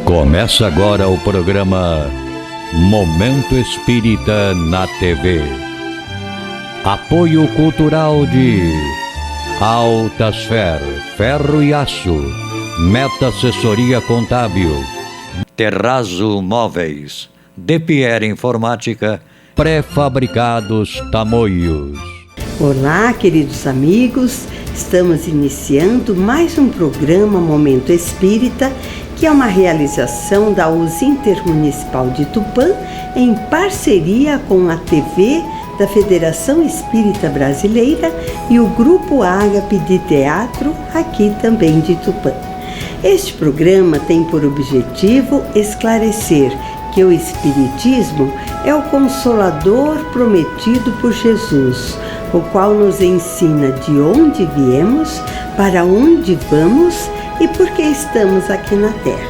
Começa agora o programa Momento Espírita na TV. Apoio cultural de Altasfer, Ferro e Aço, Meta Assessoria Contábil, Terrazzo Móveis, De Pierre Informática, Pré-fabricados Tamoios. Olá, queridos amigos, estamos iniciando mais um programa Momento Espírita, que é uma realização da USE Intermunicipal de Tupã, em parceria com a TV da Federação Espírita Brasileira e o Grupo Ágape de Teatro, aqui também de Tupã. Este programa tem por objetivo esclarecer que o Espiritismo é o Consolador prometido por Jesus, o qual nos ensina de onde viemos, para onde vamos e por que estamos aqui na Terra.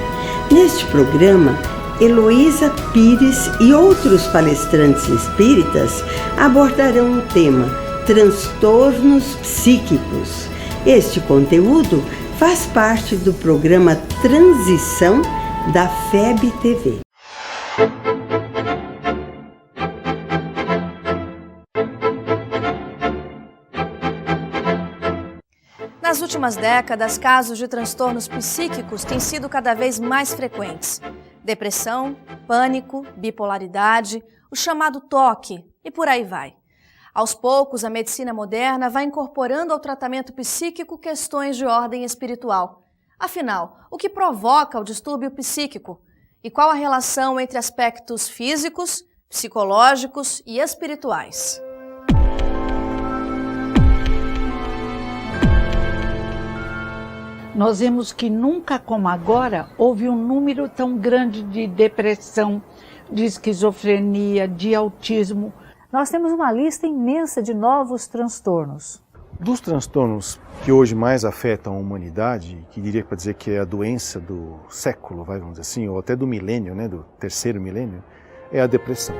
Neste programa, Heloísa Pires e outros palestrantes espíritas abordarão o tema transtornos psíquicos. Este conteúdo faz parte do programa Transição da FEB TV. Nas últimas décadas, casos de transtornos psíquicos têm sido cada vez mais frequentes. Depressão, pânico, bipolaridade, o chamado toque e por aí vai. Aos poucos, a medicina moderna vai incorporando ao tratamento psíquico questões de ordem espiritual. Afinal, o que provoca o distúrbio psíquico? E qual a relação entre aspectos físicos, psicológicos e espirituais? Nós vemos que nunca como agora houve um número tão grande de depressão, de esquizofrenia, de autismo. Nós temos uma lista imensa de novos transtornos. Dos transtornos que hoje mais afetam a humanidade, que diria para dizer que é a doença do século, vamos dizer assim, ou até do milênio, né, do terceiro milênio, é a depressão.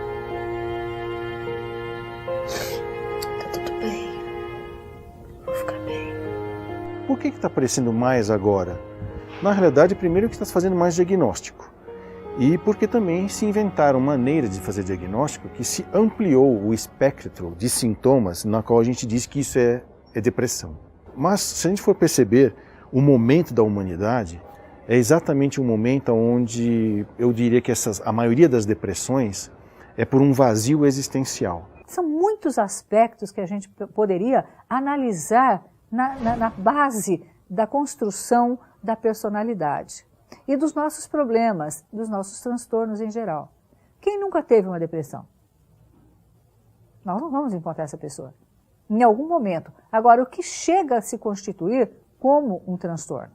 Tá tudo bem. Vou ficar bem. Por que está aparecendo mais agora? Na realidade, primeiro que está se fazendo mais diagnóstico. E porque também se inventaram maneiras de fazer diagnóstico que se ampliou o espectro de sintomas na qual a gente diz que isso é depressão. Mas se a gente for perceber, o momento da humanidade é exatamente um momento onde eu diria que a maioria das depressões é por um vazio existencial. São muitos aspectos que a gente poderia analisar na base da construção da personalidade e dos nossos problemas, dos nossos transtornos em geral. Quem nunca teve uma depressão? Nós não vamos encontrar essa pessoa em algum momento. Agora, o que chega a se constituir como um transtorno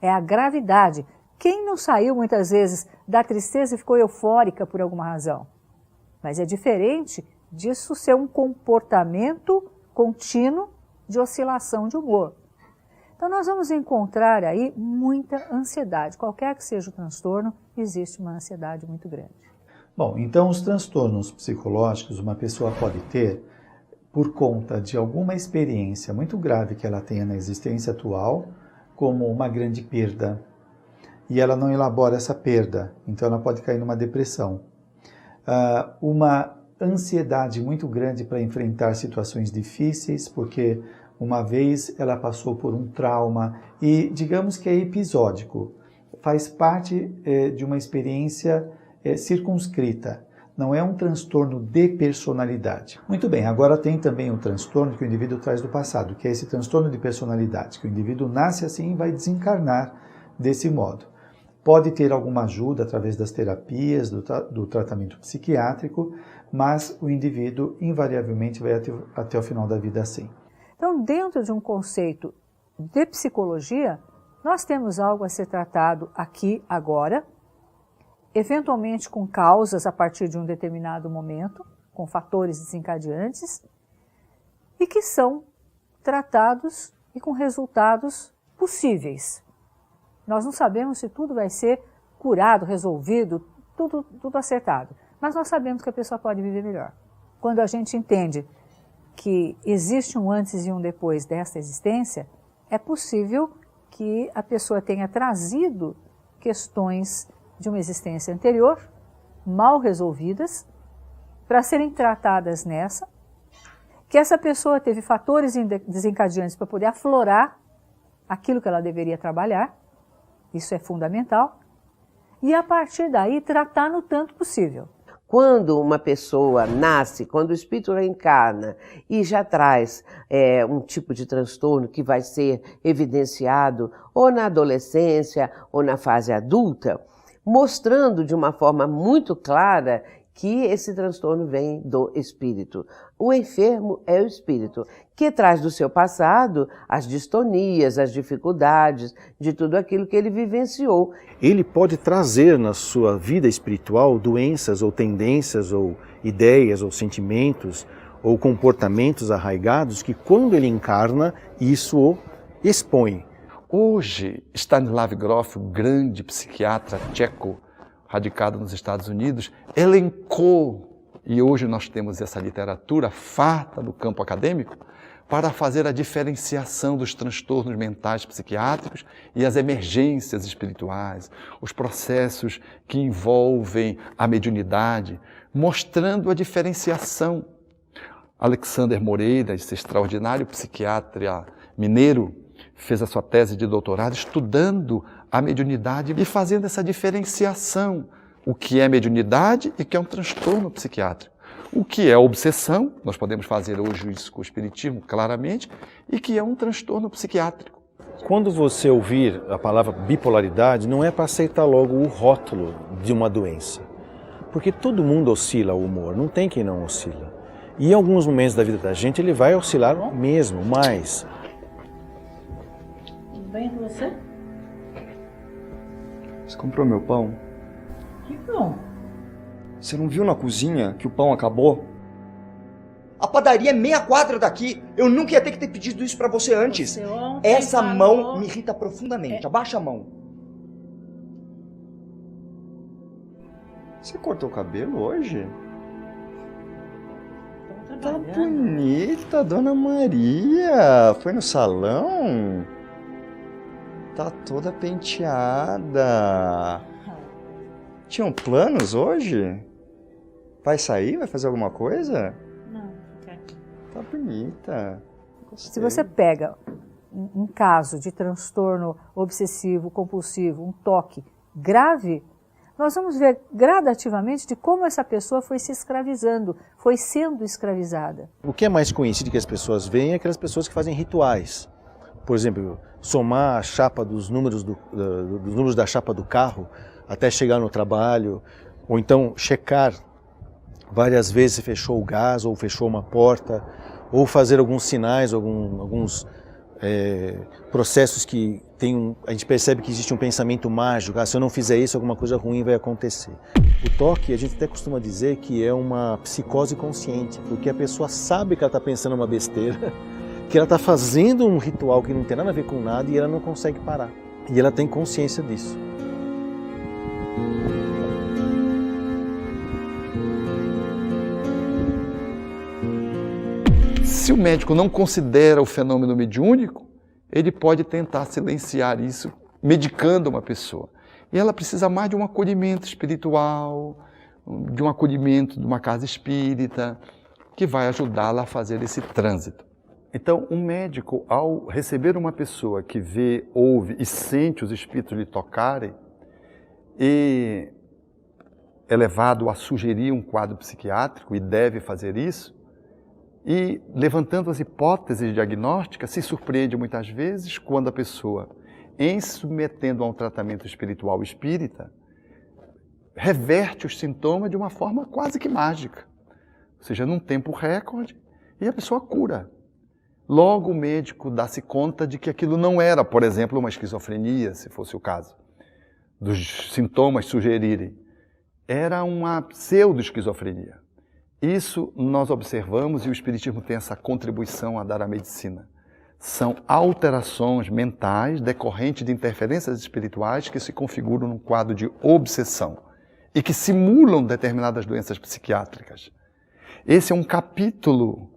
é a gravidade. Quem não saiu muitas vezes da tristeza e ficou eufórica por alguma razão? Mas é diferente disso ser um comportamento contínuo de oscilação de humor. Então nós vamos encontrar aí muita ansiedade. Qualquer que seja o transtorno, existe uma ansiedade muito grande. Bom, então os transtornos psicológicos uma pessoa pode ter por conta de alguma experiência muito grave que ela tenha na existência atual, como uma grande perda, e ela não elabora essa perda, então ela pode cair numa depressão. Uma ansiedade muito grande para enfrentar situações difíceis, porque uma vez ela passou por um trauma e digamos que é episódico, faz parte de uma experiência circunscrita, não é um transtorno de personalidade. Muito bem, agora tem também um transtorno que o indivíduo traz do passado, que é esse transtorno de personalidade, que o indivíduo nasce assim e vai desencarnar desse modo. Pode ter alguma ajuda através das terapias, do tratamento psiquiátrico, mas o indivíduo invariavelmente vai até o final da vida assim. Então, dentro de um conceito de psicologia, nós temos algo a ser tratado aqui, agora, eventualmente com causas a partir de um determinado momento, com fatores desencadeantes, e que são tratados e com resultados possíveis. Nós não sabemos se tudo vai ser curado, resolvido, tudo acertado, mas nós sabemos que a pessoa pode viver melhor. Quando a gente entende que existe um antes e um depois desta existência, é possível que a pessoa tenha trazido questões de uma existência anterior, mal resolvidas, para serem tratadas nessa, que essa pessoa teve fatores desencadeantes para poder aflorar aquilo que ela deveria trabalhar, isso é fundamental, e a partir daí tratar no tanto possível. Quando uma pessoa nasce, quando o espírito reencarna e já traz um tipo de transtorno que vai ser evidenciado ou na adolescência ou na fase adulta, mostrando de uma forma muito clara que esse transtorno vem do espírito. O enfermo é o espírito, que traz do seu passado as distonias, as dificuldades, de tudo aquilo que ele vivenciou. Ele pode trazer na sua vida espiritual doenças ou tendências ou ideias ou sentimentos ou comportamentos arraigados que quando ele encarna, isso o expõe. Hoje, Stanislav Grof, o grande psiquiatra tcheco, radicado nos Estados Unidos, elencou, e hoje nós temos essa literatura farta do campo acadêmico, para fazer a diferenciação dos transtornos mentais psiquiátricos e as emergências espirituais, os processos que envolvem a mediunidade, mostrando a diferenciação. Alexander Moreira, esse extraordinário psiquiatra mineiro, fez a sua tese de doutorado estudando a mediunidade e fazendo essa diferenciação. O que é mediunidade e o que é um transtorno psiquiátrico. O que é obsessão, nós podemos fazer hoje isso com o espiritismo claramente, e que é um transtorno psiquiátrico. Quando você ouvir a palavra bipolaridade, não é para aceitar logo o rótulo de uma doença. Porque todo mundo oscila o humor, não tem quem não oscila. E em alguns momentos da vida da gente ele vai oscilar mesmo, mais. Tudo bem com você? Você comprou meu pão? Que pão? Você não viu na cozinha que o pão acabou? A padaria é meia quadra daqui. Eu nunca ia ter que ter pedido isso pra você antes. Essa mão me irrita profundamente. Abaixa a mão. Você cortou o cabelo hoje? Tá bonita, Dona Maria. Foi no salão? Tá toda penteada. Tinham planos hoje? Vai sair? Vai fazer alguma coisa? Não, fica aqui. Tá bonita. Gostei. Se você pega um caso de transtorno obsessivo, compulsivo, um toque grave, nós vamos ver gradativamente de como essa pessoa foi se escravizando, foi sendo escravizada. O que é mais conhecido que as pessoas veem é aquelas pessoas que fazem rituais. Por exemplo, somar a chapa dos números da chapa do carro até chegar no trabalho, ou então checar várias vezes se fechou o gás ou fechou uma porta, ou fazer alguns sinais, alguns processos que a gente percebe que existe um pensamento mágico, se eu não fizer isso, alguma coisa ruim vai acontecer. O toque, a gente até costuma dizer que é uma psicose consciente, porque a pessoa sabe que ela está pensando uma besteira, que ela está fazendo um ritual que não tem nada a ver com nada e ela não consegue parar. E ela tem consciência disso. Se o médico não considera o fenômeno mediúnico, ele pode tentar silenciar isso medicando uma pessoa. E ela precisa mais de um acolhimento espiritual, de um acolhimento de uma casa espírita, que vai ajudá-la a fazer esse trânsito. Então, um médico, ao receber uma pessoa que vê, ouve e sente os espíritos lhe tocarem, e é levado a sugerir um quadro psiquiátrico, e deve fazer isso, e levantando as hipóteses diagnósticas, se surpreende muitas vezes quando a pessoa, em se submetendo a um tratamento espiritual espírita, reverte os sintomas de uma forma quase que mágica. Ou seja, num tempo recorde, e a pessoa cura. Logo o médico dá-se conta de que aquilo não era, por exemplo, uma esquizofrenia, se fosse o caso, dos sintomas sugerirem. Era uma pseudo-esquizofrenia. Isso nós observamos e o Espiritismo tem essa contribuição a dar à medicina. São alterações mentais decorrentes de interferências espirituais que se configuram num quadro de obsessão e que simulam determinadas doenças psiquiátricas. Esse é um capítulo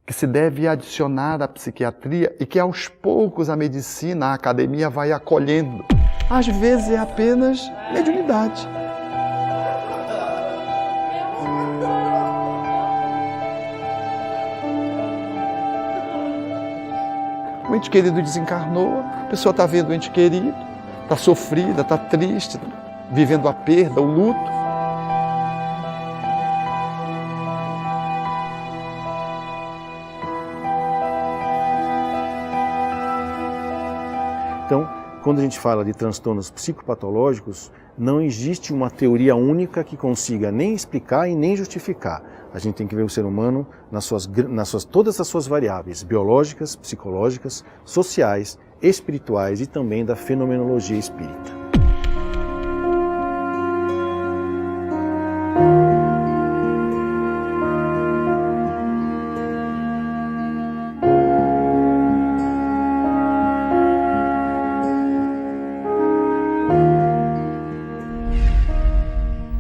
que se deve adicionar à psiquiatria e que aos poucos a medicina, a academia vai acolhendo. Às vezes é apenas mediunidade. O ente querido desencarnou, a pessoa está vendo o ente querido, está sofrida, está triste, vivendo a perda, o luto. Então, quando a gente fala de transtornos psicopatológicos, não existe uma teoria única que consiga nem explicar e nem justificar. A gente tem que ver o ser humano todas as suas variáveis biológicas, psicológicas, sociais, espirituais e também da fenomenologia espírita.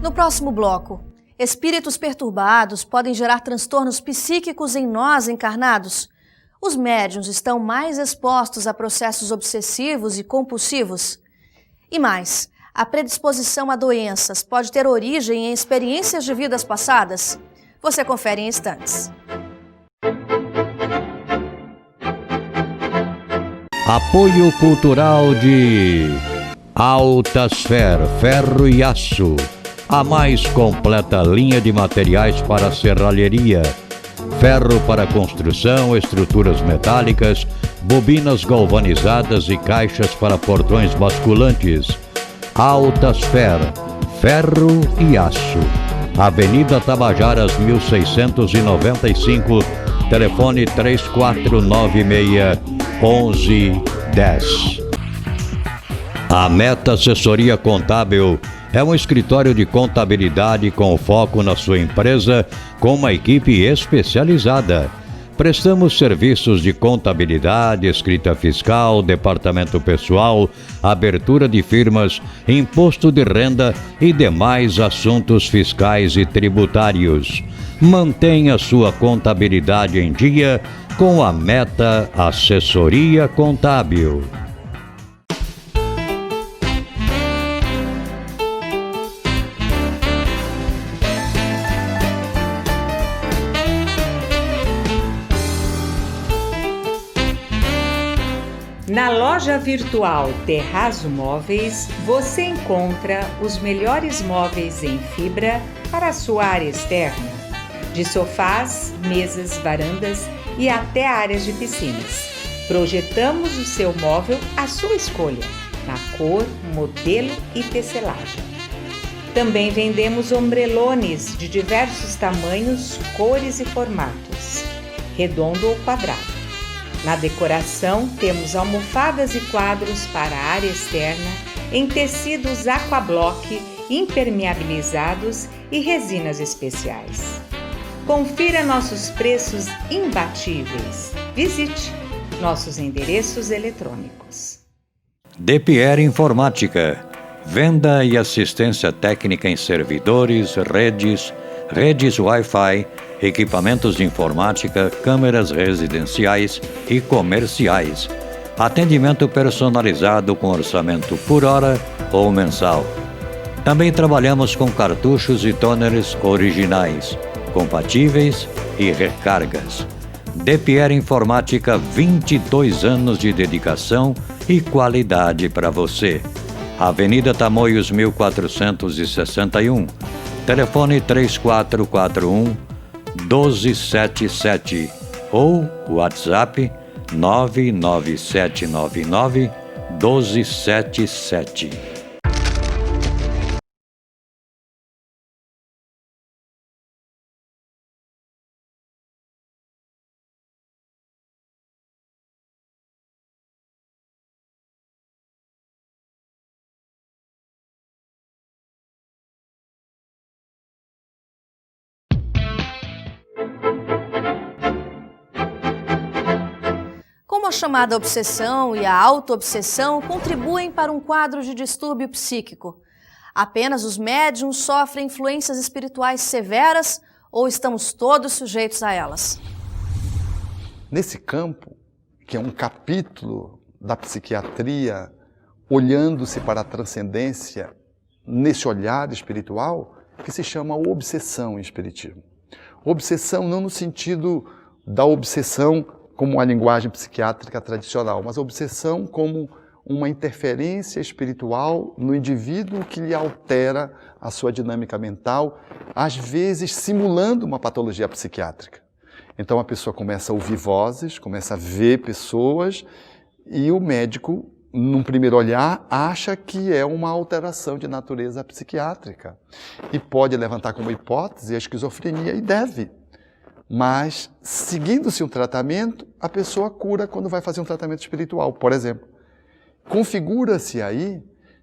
No próximo bloco, espíritos perturbados podem gerar transtornos psíquicos em nós encarnados? Os médiuns estão mais expostos a processos obsessivos e compulsivos? E mais, a predisposição a doenças pode ter origem em experiências de vidas passadas? Você confere em instantes. Apoio cultural de Altasfer Ferro e Aço. A mais completa linha de materiais para serralheria. Ferro para construção, estruturas metálicas, bobinas galvanizadas e caixas para portões basculantes. Altasfer, Ferro e Aço. Avenida Tabajaras 1695, telefone 3496-1110. A Meta Assessoria Contábil é um escritório de contabilidade com foco na sua empresa, com uma equipe especializada. Prestamos serviços de contabilidade, escrita fiscal, departamento pessoal, abertura de firmas, imposto de renda e demais assuntos fiscais e tributários. Mantenha sua contabilidade em dia com a Meta Assessoria Contábil. Na loja virtual Terrazo Móveis, você encontra os melhores móveis em fibra para a sua área externa, de sofás, mesas, varandas e até áreas de piscinas. Projetamos o seu móvel à sua escolha, na cor, modelo e tecelagem. Também vendemos ombrelones de diversos tamanhos, cores e formatos, redondo ou quadrado. Na decoração, temos almofadas e quadros para a área externa em tecidos aquablock, impermeabilizados e resinas especiais. Confira nossos preços imbatíveis. Visite nossos endereços eletrônicos. DPR Informática. Venda e assistência técnica em servidores, redes Wi-Fi, equipamentos de informática, câmeras residenciais e comerciais. Atendimento personalizado com orçamento por hora ou mensal. Também trabalhamos com cartuchos e toners originais, compatíveis e recargas. DPR Informática, 22 anos de dedicação e qualidade para você. Avenida Tamoios 1461, telefone 3441-1277 ou WhatsApp 99799-1277. Como a chamada obsessão e a autoobsessão contribuem para um quadro de distúrbio psíquico? Apenas os médiums sofrem influências espirituais severas ou estamos todos sujeitos a elas? Nesse campo, que é um capítulo da psiquiatria olhando-se para a transcendência nesse olhar espiritual que se chama obsessão em espiritismo. Obsessão não no sentido da obsessão como a linguagem psiquiátrica tradicional, mas obsessão como uma interferência espiritual no indivíduo que lhe altera a sua dinâmica mental, às vezes simulando uma patologia psiquiátrica. Então a pessoa começa a ouvir vozes, começa a ver pessoas e o médico, num primeiro olhar, acha que é uma alteração de natureza psiquiátrica e pode levantar como hipótese a esquizofrenia, e deve. Mas, seguindo-se um tratamento, a pessoa cura quando vai fazer um tratamento espiritual, por exemplo. Configura-se aí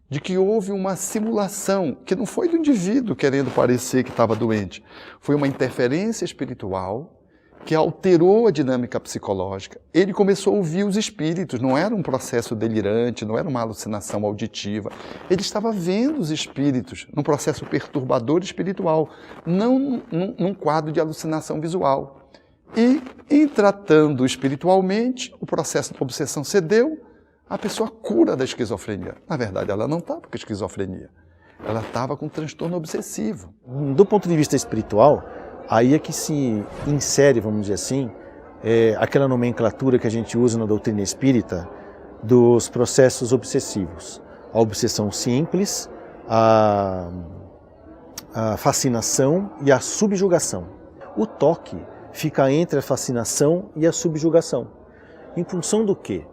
de que houve uma simulação, que não foi do indivíduo querendo parecer que estava doente, foi uma interferência espiritual que alterou a dinâmica psicológica. Ele começou a ouvir os espíritos, não era um processo delirante, não era uma alucinação auditiva. Ele estava vendo os espíritos num processo perturbador espiritual, não num quadro de alucinação visual. E, em tratando espiritualmente, o processo da obsessão cedeu, a pessoa cura da esquizofrenia. Na verdade, ela não estava com esquizofrenia, ela estava com transtorno obsessivo. Do ponto de vista espiritual, aí é que se insere, vamos dizer assim, aquela nomenclatura que a gente usa na doutrina espírita dos processos obsessivos. A obsessão simples, a fascinação e a subjugação. O toque fica entre a fascinação e a subjugação. Em função do quê?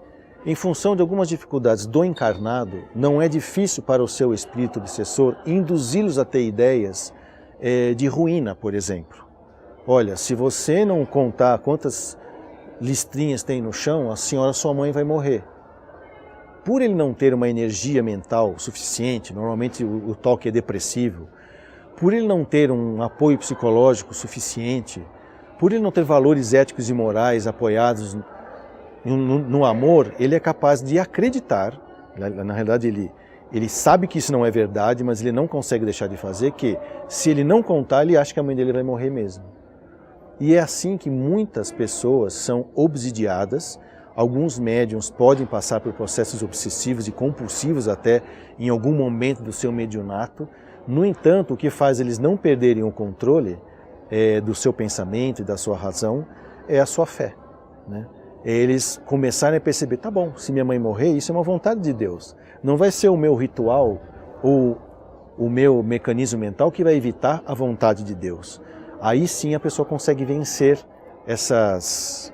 Em função de algumas dificuldades do encarnado, não é difícil para o seu espírito obsessor induzi-los a ter ideias de ruína, por exemplo. Olha, se você não contar quantas listrinhas tem no chão, a senhora, sua mãe, vai morrer. Por ele não ter uma energia mental suficiente, normalmente o toque é depressivo, por ele não ter um apoio psicológico suficiente, por ele não ter valores éticos e morais apoiados no amor, ele é capaz de acreditar, na realidade ele sabe que isso não é verdade, mas ele não consegue deixar de fazer, que se ele não contar, ele acha que a mãe dele vai morrer mesmo. E é assim que muitas pessoas são obsidiadas. Alguns médiuns podem passar por processos obsessivos e compulsivos até em algum momento do seu mediunato. No entanto, o que faz eles não perderem o controle do seu pensamento e da sua razão é a sua fé, né? Eles começarem a perceber, tá bom, se minha mãe morrer, isso é uma vontade de Deus. Não vai ser o meu ritual ou o meu mecanismo mental que vai evitar a vontade de Deus. Aí sim a pessoa consegue vencer essas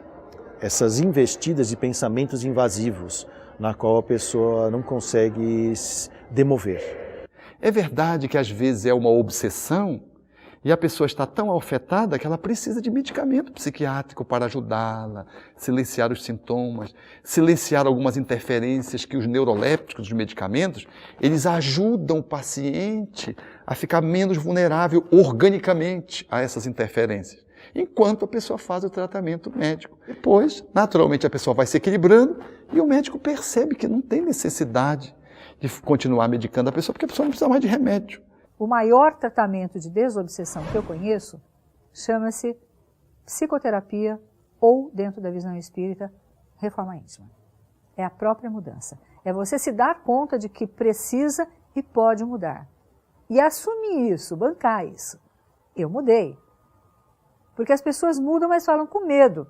investidas de pensamentos invasivos, na qual a pessoa não consegue demover. É verdade que às vezes é uma obsessão e a pessoa está tão afetada que ela precisa de medicamento psiquiátrico para ajudá-la, silenciar os sintomas, silenciar algumas interferências que os neurolépticos dos medicamentos, eles ajudam o paciente a ficar menos vulnerável organicamente a essas interferências, enquanto a pessoa faz o tratamento médico. Depois, naturalmente, a pessoa vai se equilibrando e o médico percebe que não tem necessidade de continuar medicando a pessoa, porque a pessoa não precisa mais de remédio. O maior tratamento de desobsessão que eu conheço chama-se psicoterapia ou, dentro da visão espírita, reforma íntima. É a própria mudança. É você se dar conta de que precisa e pode mudar. E assumir isso, bancar isso. Eu mudei. Porque as pessoas mudam, mas falam com medo.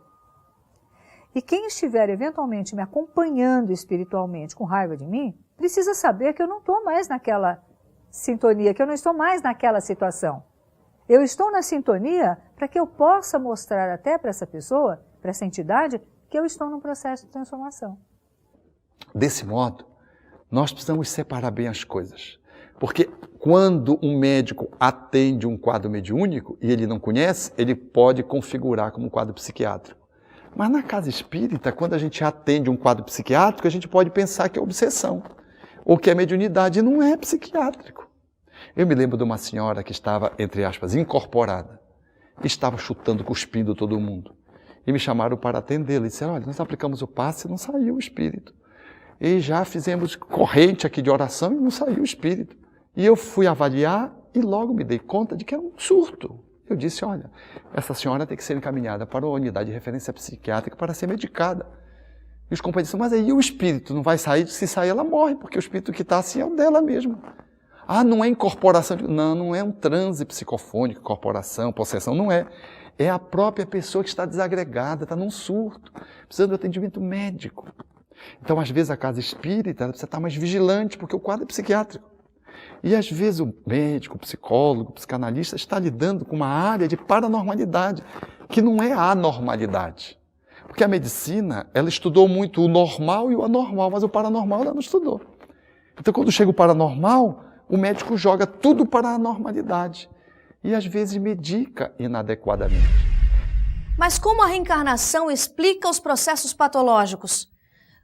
E quem estiver eventualmente me acompanhando espiritualmente com raiva de mim, precisa saber que eu não estou mais naquela sintonia, que eu não estou mais naquela situação. Eu estou na sintonia para que eu possa mostrar até para essa pessoa, para essa entidade, que eu estou num processo de transformação. Desse modo, nós precisamos separar bem as coisas. Porque quando um médico atende um quadro mediúnico e ele não conhece, ele pode configurar como um quadro psiquiátrico. Mas na casa espírita, quando a gente atende um quadro psiquiátrico, a gente pode pensar que é obsessão, ou que a mediunidade não é psiquiátrico. Eu me lembro de uma senhora que estava, entre aspas, incorporada, estava chutando, cuspindo todo mundo. E me chamaram para atendê-la. E disseram, olha, nós aplicamos o passe e não saiu o espírito. E já fizemos corrente aqui de oração e não saiu o espírito. E eu fui avaliar e logo me dei conta de que era um surto. Eu disse, olha, essa senhora tem que ser encaminhada para uma unidade de referência psiquiátrica para ser medicada. E os companheiros dizem, mas aí o espírito não vai sair? Se sair, ela morre, porque o espírito que está assim é o dela mesmo. Ah, não é incorporação. Não, não é um transe psicofônico, incorporação, possessão, não é. É a própria pessoa que está desagregada, está num surto, precisando de atendimento médico. Então, às vezes, a casa espírita precisa estar mais vigilante, porque o quadro é psiquiátrico. E, às vezes, o médico, o psicólogo, o psicanalista está lidando com uma área de paranormalidade, que não é a anormalidade. Porque a medicina, ela estudou muito o normal e o anormal, mas o paranormal ela não estudou. Então, quando chega o paranormal, o médico joga tudo para a anormalidade. E, às vezes, medica inadequadamente. Mas como a reencarnação explica os processos patológicos?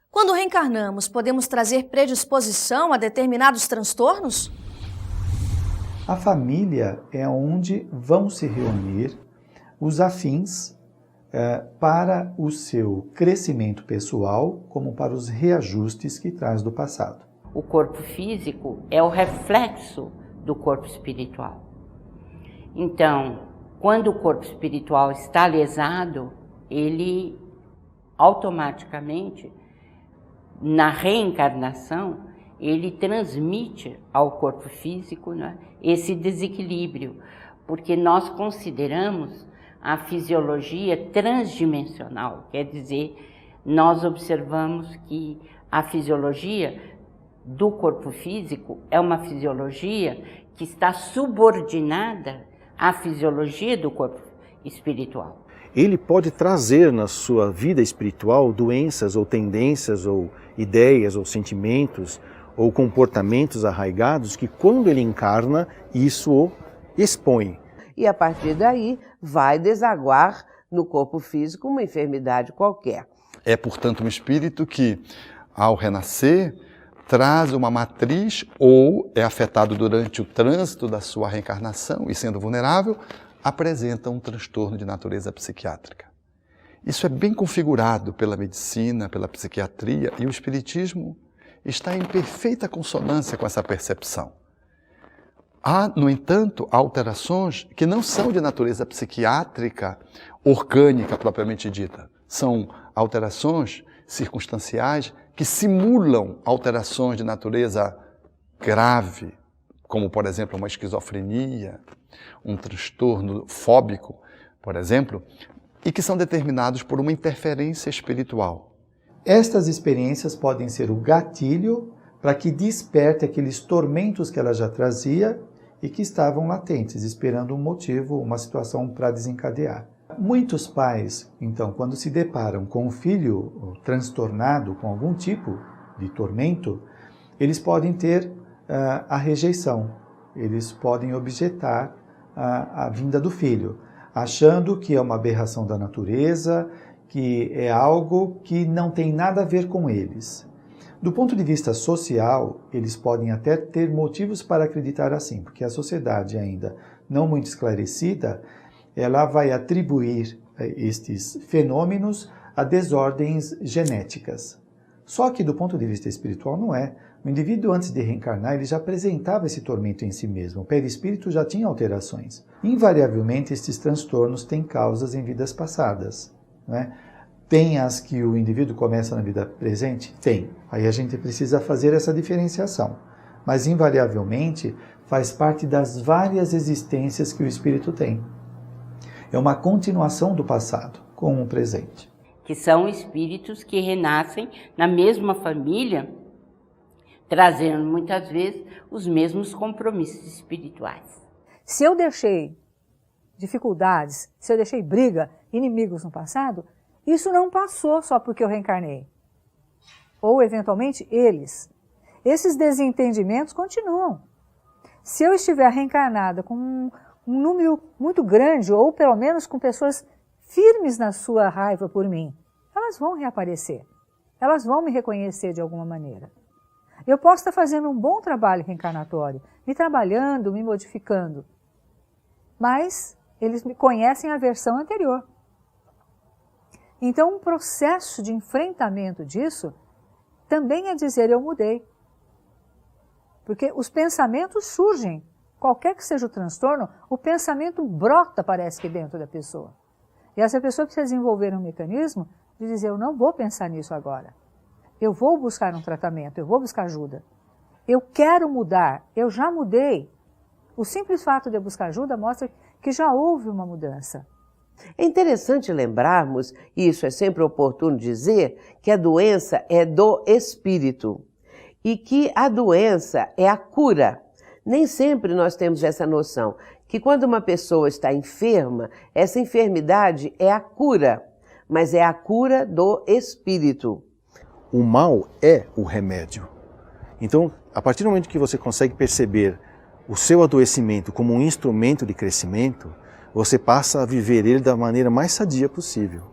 Quando reencarnamos, podemos trazer predisposição a determinados transtornos? A família é onde vão se reunir os afins para o seu crescimento pessoal, como para os reajustes que traz do passado. O corpo físico é o reflexo do corpo espiritual. Então, quando o corpo espiritual está lesado, ele automaticamente, na reencarnação, ele transmite ao corpo físico, né, esse desequilíbrio, porque nós consideramos a fisiologia transdimensional, quer dizer, nós observamos que a fisiologia do corpo físico é uma fisiologia que está subordinada à fisiologia do corpo espiritual. Ele pode trazer na sua vida espiritual doenças ou tendências ou ideias ou sentimentos ou comportamentos arraigados que quando ele encarna, isso o expõe. E a partir daí vai desaguar no corpo físico uma enfermidade qualquer. É, portanto, um espírito que, ao renascer, traz uma matriz ou é afetado durante o trânsito da sua reencarnação e, sendo vulnerável, apresenta um transtorno de natureza psiquiátrica. Isso é bem configurado pela medicina, pela psiquiatria, e o espiritismo está em perfeita consonância com essa percepção. Há, no entanto, alterações que não são de natureza psiquiátrica, orgânica propriamente dita. São alterações circunstanciais que simulam alterações de natureza grave, como, por exemplo, uma esquizofrenia, um transtorno fóbico, por exemplo, e que são determinados por uma interferência espiritual. Estas experiências podem ser o gatilho para que desperte aqueles tormentos que ela já trazia e que estavam latentes, esperando um motivo, uma situação para desencadear. Muitos pais, então, quando se deparam com um filho transtornado com algum tipo de tormento, eles podem ter a rejeição, eles podem objetar a vinda do filho, achando que é uma aberração da natureza, que é algo que não tem nada a ver com eles. Do ponto de vista social, eles podem até ter motivos para acreditar assim, porque a sociedade ainda não muito esclarecida, ela vai atribuir estes fenômenos a desordens genéticas. Só que do ponto de vista espiritual não é. O indivíduo antes de reencarnar, ele já apresentava esse tormento em si mesmo. O perispírito já tinha alterações. Invariavelmente, estes transtornos têm causas em vidas passadas, não é? Tem as que o indivíduo começa na vida presente? Tem. Aí a gente precisa fazer essa diferenciação. Mas, invariavelmente, faz parte das várias existências que o espírito tem. É uma continuação do passado com o presente. Que são espíritos que renascem na mesma família, trazendo muitas vezes os mesmos compromissos espirituais. Se eu deixei dificuldades, se eu deixei briga, inimigos no passado, isso não passou só porque eu reencarnei. Ou, eventualmente, eles. Esses desentendimentos continuam. Se eu estiver reencarnada com um número muito grande, ou pelo menos com pessoas firmes na sua raiva por mim, elas vão reaparecer. Elas vão me reconhecer de alguma maneira. Eu posso estar fazendo um bom trabalho reencarnatório, me trabalhando, me modificando, mas eles me conhecem a versão anterior. Então, um processo de enfrentamento disso também é dizer eu mudei. Porque os pensamentos surgem. Qualquer que seja o transtorno, o pensamento brota, parece que dentro da pessoa. E essa pessoa precisa desenvolver um mecanismo de dizer, eu não vou pensar nisso agora. Eu vou buscar um tratamento, eu vou buscar ajuda. Eu quero mudar, eu já mudei. O simples fato de eu buscar ajuda mostra que já houve uma mudança. É interessante lembrarmos, e isso é sempre oportuno dizer, que a doença é do espírito e que a doença é a cura. Nem sempre nós temos essa noção, que quando uma pessoa está enferma, essa enfermidade é a cura, mas é a cura do espírito. O mal é o remédio. Então, a partir do momento que você consegue perceber o seu adoecimento como um instrumento de crescimento, você passa a viver ele da maneira mais sadia possível.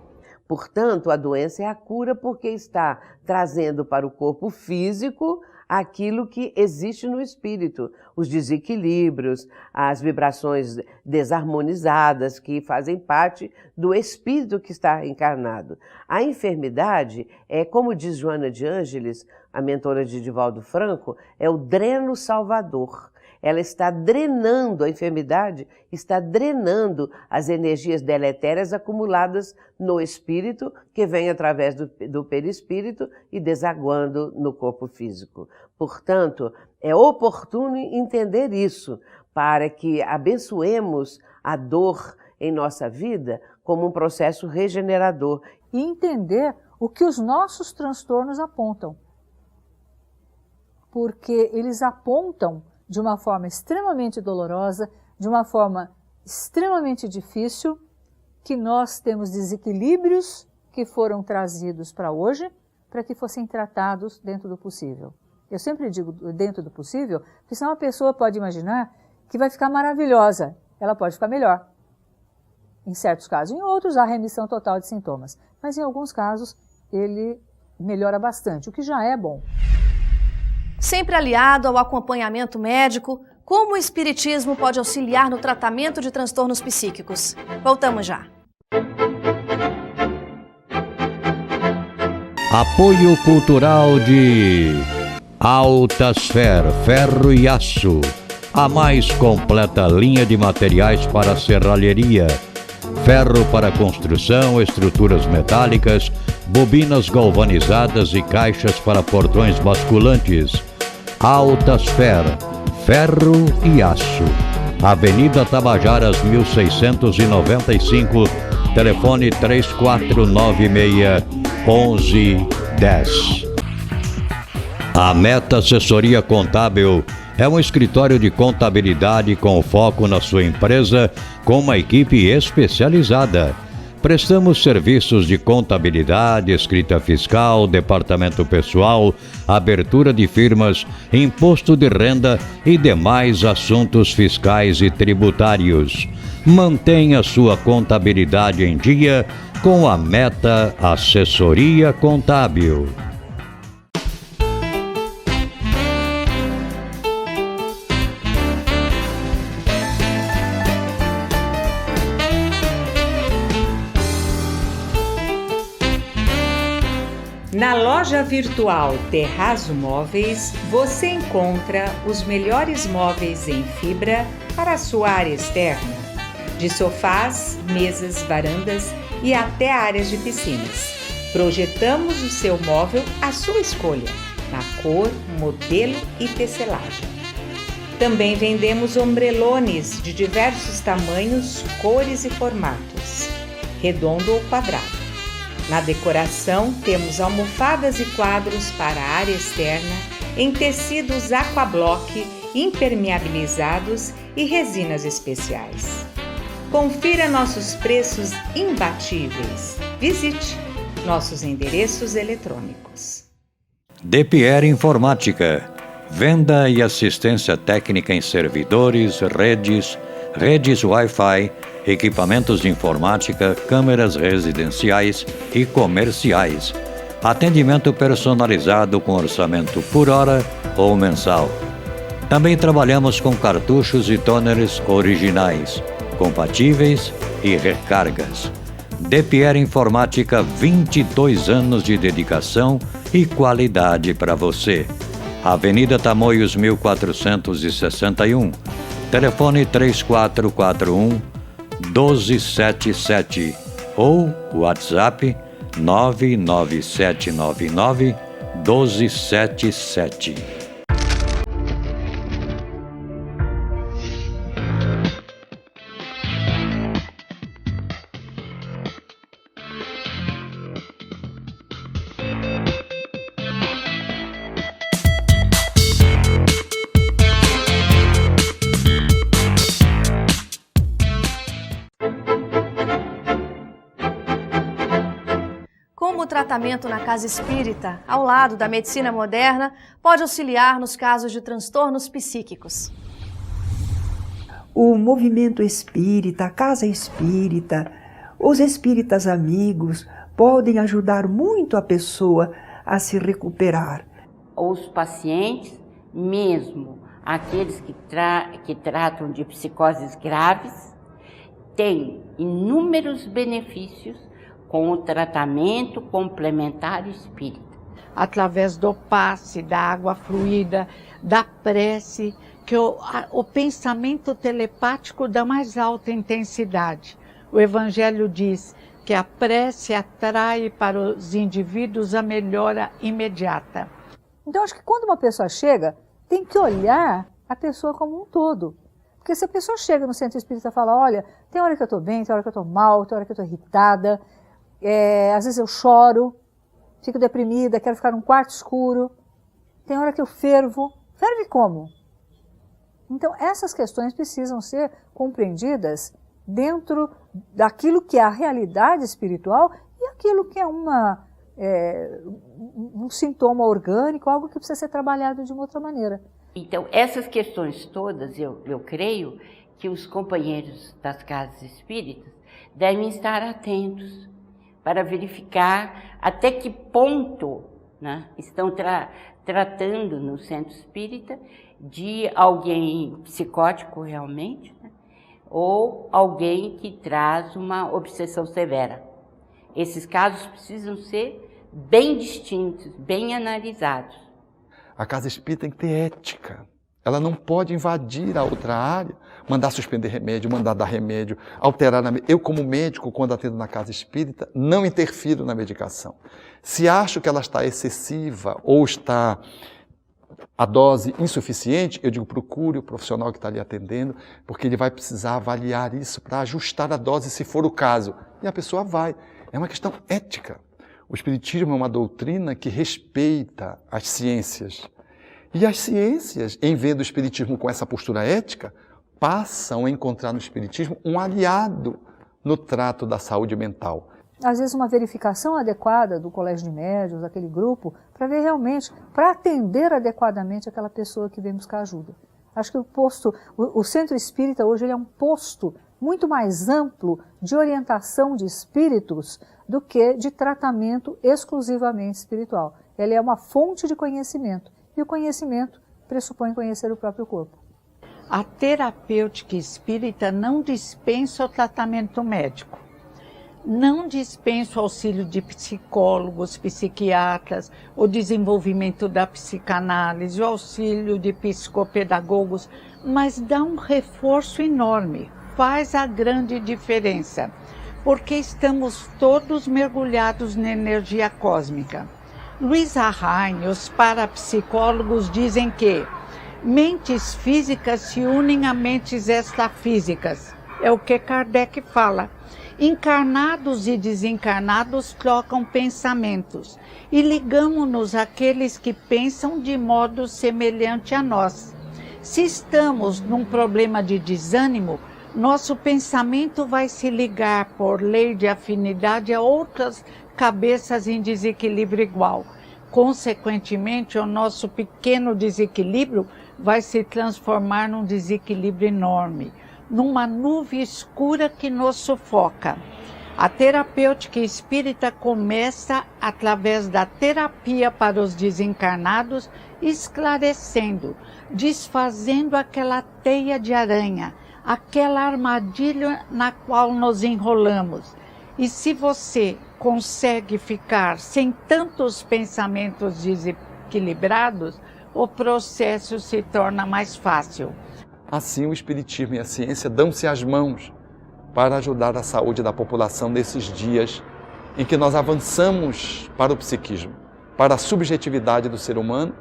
Portanto, a doença é a cura porque está trazendo para o corpo físico aquilo que existe no espírito, os desequilíbrios, as vibrações desarmonizadas que fazem parte do espírito que está encarnado. A enfermidade é, como diz Joana de Ângeles, a mentora de Divaldo Franco, é o dreno salvador. Ela está drenando, a enfermidade está drenando as energias deletérias acumuladas no espírito, que vem através do perispírito e desaguando no corpo físico. Portanto, é oportuno entender isso, para que abençoemos a dor em nossa vida como um processo regenerador. E entender o que os nossos transtornos apontam. Porque eles apontam de uma forma extremamente dolorosa, de uma forma extremamente difícil, que nós temos desequilíbrios que foram trazidos para hoje, para que fossem tratados dentro do possível. Eu sempre digo dentro do possível, porque senão uma pessoa pode imaginar que vai ficar maravilhosa, ela pode ficar melhor. Em certos casos, em outros há remissão total de sintomas, mas em alguns casos ele melhora bastante, o que já é bom. Sempre aliado ao acompanhamento médico, como o Espiritismo pode auxiliar no tratamento de transtornos psíquicos? Voltamos já. Apoio cultural de Altasfer, ferro e aço. A mais completa linha de materiais para serralheria. Ferro para construção, estruturas metálicas, bobinas galvanizadas e caixas para portões basculantes. Altasfer, ferro e aço. Avenida Tabajaras 1695, telefone 3496-1110. A Meta Assessoria Contábil é um escritório de contabilidade com foco na sua empresa, com uma equipe especializada. Prestamos serviços de contabilidade, escrita fiscal, departamento pessoal, abertura de firmas, imposto de renda e demais assuntos fiscais e tributários. Mantenha sua contabilidade em dia com a Meta Assessoria Contábil. Na loja virtual Terrazzo Móveis, você encontra os melhores móveis em fibra para a sua área externa, de sofás, mesas, varandas e até áreas de piscinas. Projetamos o seu móvel à sua escolha, na cor, modelo e tecelagem. Também vendemos ombrelones de diversos tamanhos, cores e formatos, redondo ou quadrado. Na decoração, temos almofadas e quadros para a área externa em tecidos aquablock, impermeabilizados e resinas especiais. Confira nossos preços imbatíveis. Visite nossos endereços eletrônicos. DPR Informática. Venda e assistência técnica em servidores, redes Wi-Fi, equipamentos de informática, câmeras residenciais e comerciais. Atendimento personalizado com orçamento por hora ou mensal. Também trabalhamos com cartuchos e toners originais, compatíveis e recargas. DPR Informática, 22 anos de dedicação e qualidade para você. Avenida Tamoios 1461. Telefone 3441-1277 ou WhatsApp 99799 1277. Como o tratamento na casa espírita, ao lado da medicina moderna, pode auxiliar nos casos de transtornos psíquicos. O movimento espírita, a casa espírita, os espíritas amigos podem ajudar muito a pessoa a se recuperar. Os pacientes, mesmo aqueles que tratam de psicoses graves, têm inúmeros benefícios com o tratamento complementar espírita. Através do passe, da água fluida, da prece, que o pensamento telepático da mais alta intensidade. O Evangelho diz que a prece atrai para os indivíduos a melhora imediata. Então, acho que quando uma pessoa chega, tem que olhar a pessoa como um todo. Porque se a pessoa chega no centro espírita e fala, olha, tem hora que eu estou bem, tem hora que eu estou mal, tem hora que eu estou irritada, às vezes eu choro, fico deprimida, quero ficar num quarto escuro, tem hora que eu fervo. Ferve como? Então, essas questões precisam ser compreendidas dentro daquilo que é a realidade espiritual e aquilo que é um sintoma orgânico, algo que precisa ser trabalhado de uma outra maneira. Então, essas questões todas, eu creio que os companheiros das casas espíritas devem estar atentos para verificar até que ponto, né, estão tratando no centro espírita de alguém psicótico realmente, né, ou alguém que traz uma obsessão severa. Esses casos precisam ser bem distintos, bem analisados. A casa espírita tem que ter ética. Ela não pode invadir a outra área, mandar suspender remédio, mandar dar remédio, alterar. Eu, como médico, quando atendo na casa espírita, não interfiro na medicação. Se acho que ela está excessiva ou está a dose insuficiente, eu digo, procure o profissional que está ali atendendo, porque ele vai precisar avaliar isso para ajustar a dose, se for o caso. E a pessoa vai. É uma questão ética. O Espiritismo é uma doutrina que respeita as ciências. E as ciências, em vez do Espiritismo com essa postura ética, passam a encontrar no Espiritismo um aliado no trato da saúde mental. Às vezes uma verificação adequada do colégio de médiuns, daquele grupo, para ver realmente, para atender adequadamente aquela pessoa que vem buscar ajuda. Acho que o centro espírita hoje ele é um posto muito mais amplo de orientação de espíritos do que de tratamento exclusivamente espiritual. Ele é uma fonte de conhecimento. E o conhecimento pressupõe conhecer o próprio corpo. A terapêutica espírita não dispensa o tratamento médico. Não dispensa o auxílio de psicólogos, psiquiatras, o desenvolvimento da psicanálise, o auxílio de psicopedagogos, mas dá um reforço enorme, faz a grande diferença, porque estamos todos mergulhados na energia cósmica. Luiz Arrain, os parapsicólogos dizem que mentes físicas se unem a mentes extrafísicas. É o que Kardec fala. Encarnados e desencarnados trocam pensamentos e ligamos-nos àqueles que pensam de modo semelhante a nós. Se estamos num problema de desânimo, nosso pensamento vai se ligar por lei de afinidade a outras cabeças em desequilíbrio igual. Consequentemente, o nosso pequeno desequilíbrio vai se transformar num desequilíbrio enorme, numa nuvem escura que nos sufoca. A terapêutica espírita começa através da terapia para os desencarnados, esclarecendo, desfazendo aquela teia de aranha, aquela armadilha na qual nos enrolamos. E se você consegue ficar sem tantos pensamentos desequilibrados, o processo se torna mais fácil. Assim, o Espiritismo e a ciência dão-se as mãos para ajudar a saúde da população nesses dias em que nós avançamos para o psiquismo, para a subjetividade do ser humano,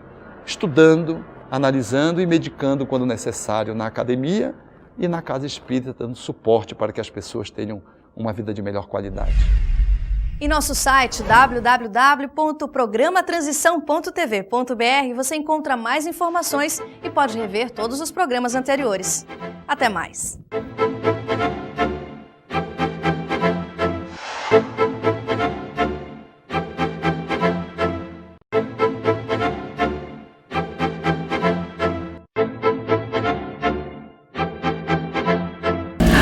estudando, analisando e medicando quando necessário na academia e na casa espírita, dando suporte para que as pessoas tenham uma vida de melhor qualidade. Em nosso site www.programatransição.tv.br você encontra mais informações e pode rever todos os programas anteriores. Até mais!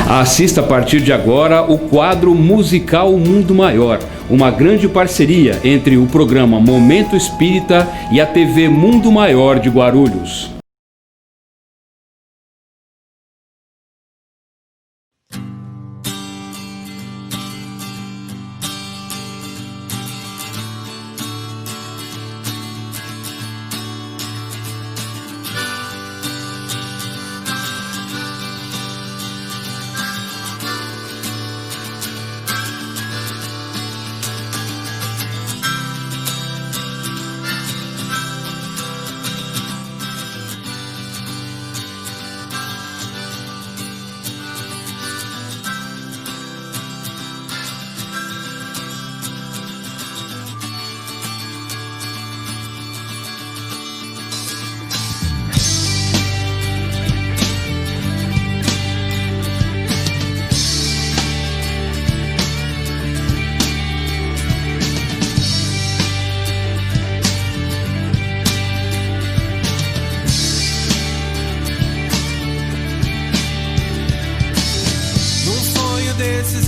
Assista a partir de agora o quadro musical Mundo Maior, uma grande parceria entre o programa Momento Espírita e a TV Mundo Maior de Guarulhos.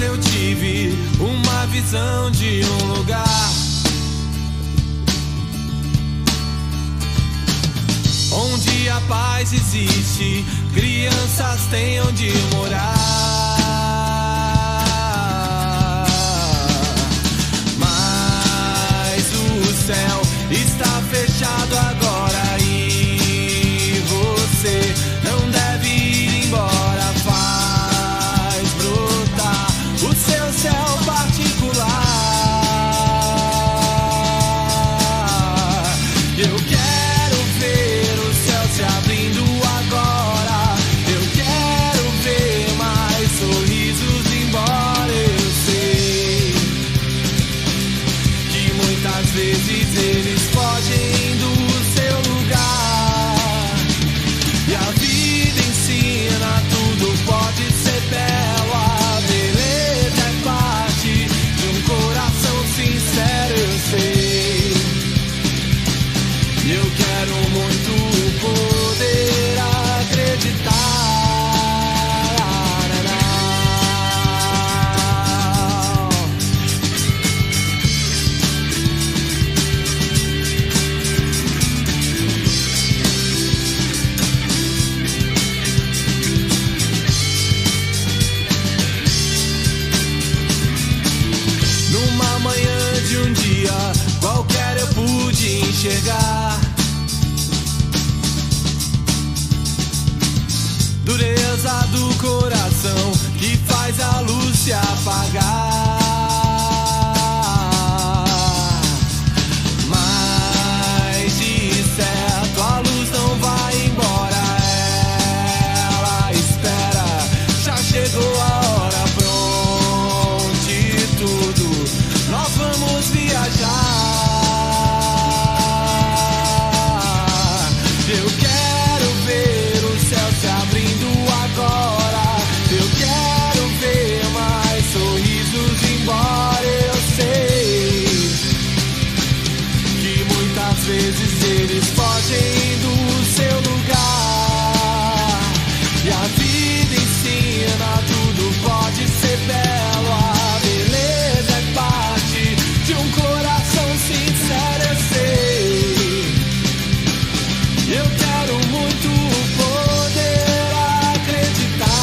Eu tive uma visão de um lugar onde a paz existe, crianças têm onde morar. Mas o céu está fechado agora e você não deve ir embora. O seu céu particular. Eu quero ver o céu se abrindo agora. Eu quero ver mais sorrisos, embora eu sei que muitas vezes eles fogem do seu lugar. E a vida ensina, tudo pode ser belo. Sincero, eu sei. Eu quero muito poder acreditar. Numa manhã de um dia qualquer eu pude enxergar dureza do coração que faz a luz se apagar. Mas de certo a luz não vai embora, ela espera, já chegou a hora, pronte tudo, nós vamos viajar. Eu quero ver o céu se abrindo agora. Eu quero ver mais sorrisos, embora eu sei que muitas vezes eles fogem do seu lugar. E a vida ensina, tudo pode ser belo. A beleza é parte de um coração sincero, eu sei. Eu quero muito poder acreditar.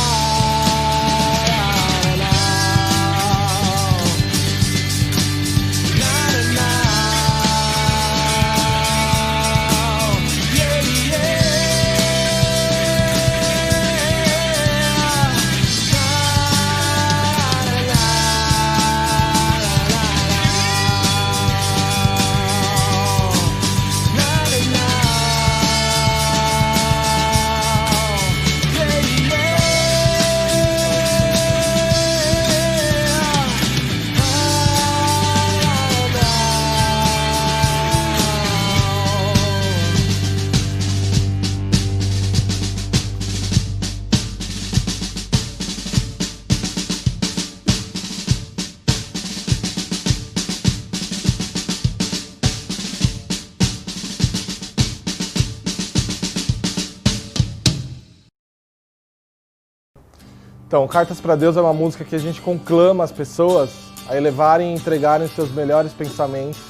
Então, Cartas para Deus é uma música que a gente conclama as pessoas a elevarem e entregarem os seus melhores pensamentos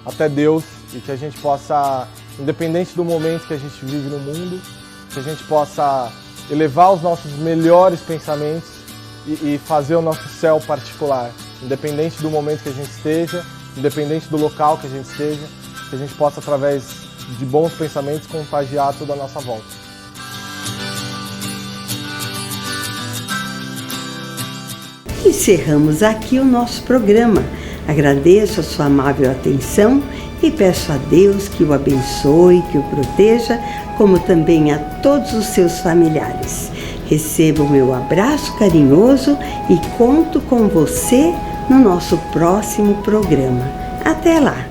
até Deus e que a gente possa, independente do momento que a gente vive no mundo, que a gente possa elevar os nossos melhores pensamentos e fazer o nosso céu particular, independente do momento que a gente esteja, independente do local que a gente esteja, que a gente possa, através de bons pensamentos, contagiar toda a nossa volta. Encerramos aqui o nosso programa. Agradeço a sua amável atenção e peço a Deus que o abençoe, que o proteja, como também a todos os seus familiares. Receba o meu abraço carinhoso e conto com você no nosso próximo programa. Até lá!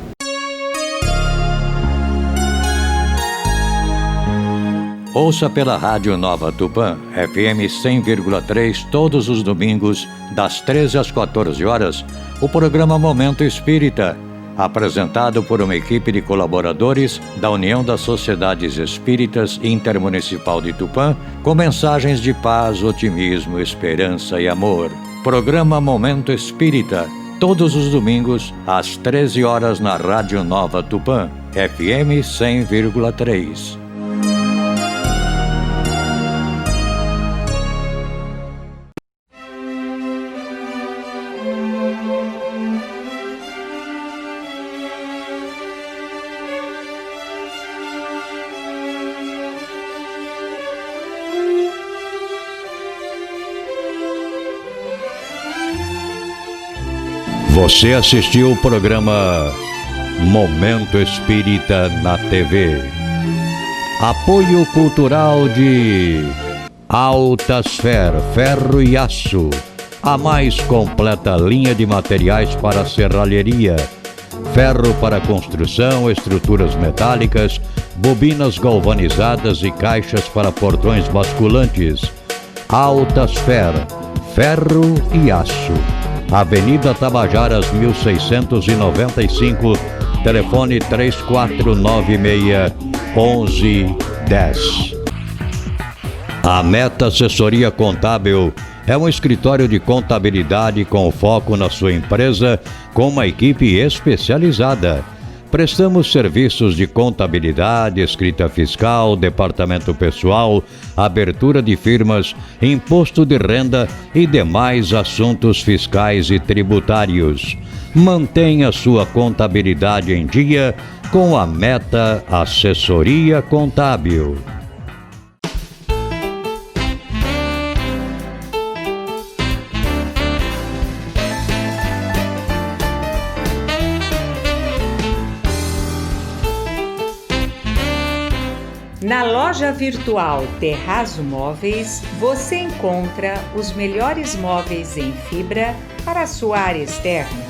Ouça pela Rádio Nova Tupã, FM 100,3, todos os domingos, das 13 às 14 horas, o programa Momento Espírita, apresentado por uma equipe de colaboradores da União das Sociedades Espíritas Intermunicipal de Tupã, com mensagens de paz, otimismo, esperança e amor. Programa Momento Espírita, todos os domingos, às 13 horas na Rádio Nova Tupã, FM 100,3. Você assistiu o programa Momento Espírita na TV. Apoio cultural de Altasfer, ferro e aço. A mais completa linha de materiais para serralheria. Ferro para construção, estruturas metálicas, bobinas galvanizadas e caixas para portões basculantes. Altasfer, ferro e aço. Avenida Tabajaras 1695, telefone 3496-1110. A Meta Assessoria Contábil é um escritório de contabilidade com foco na sua empresa, com uma equipe especializada. Prestamos serviços de contabilidade, escrita fiscal, departamento pessoal, abertura de firmas, imposto de renda e demais assuntos fiscais e tributários. Mantenha sua contabilidade em dia com a Meta Assessoria Contábil. Na loja virtual Terrazo Móveis, você encontra os melhores móveis em fibra para a sua área externa,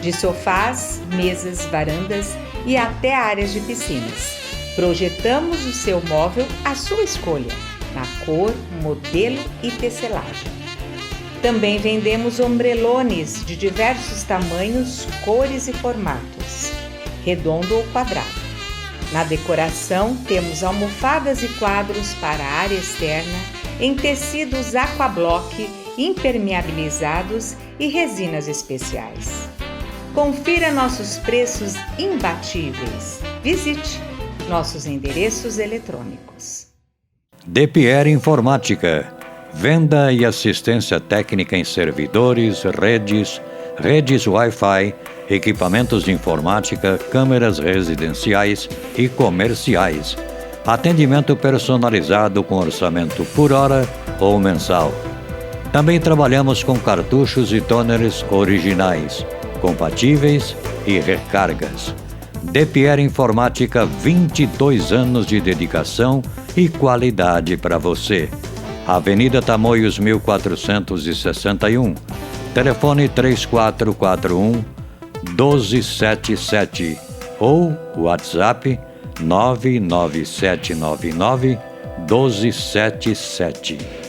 de sofás, mesas, varandas e até áreas de piscinas. Projetamos o seu móvel à sua escolha, na cor, modelo e tecelagem. Também vendemos ombrelones de diversos tamanhos, cores e formatos, redondo ou quadrado. Na decoração, temos almofadas e quadros para a área externa em tecidos aquablock, impermeabilizados e resinas especiais. Confira nossos preços imbatíveis. Visite nossos endereços eletrônicos. DePierre Informática. Venda e assistência técnica em servidores, redes Wi-Fi, equipamentos de informática, câmeras residenciais e comerciais. Atendimento personalizado com orçamento por hora ou mensal. Também trabalhamos com cartuchos e toners originais, compatíveis e recargas. DePierre Informática, 22 anos de dedicação e qualidade para você. Avenida Tamoios 1461, telefone 3441-1277 ou WhatsApp 99799-1277.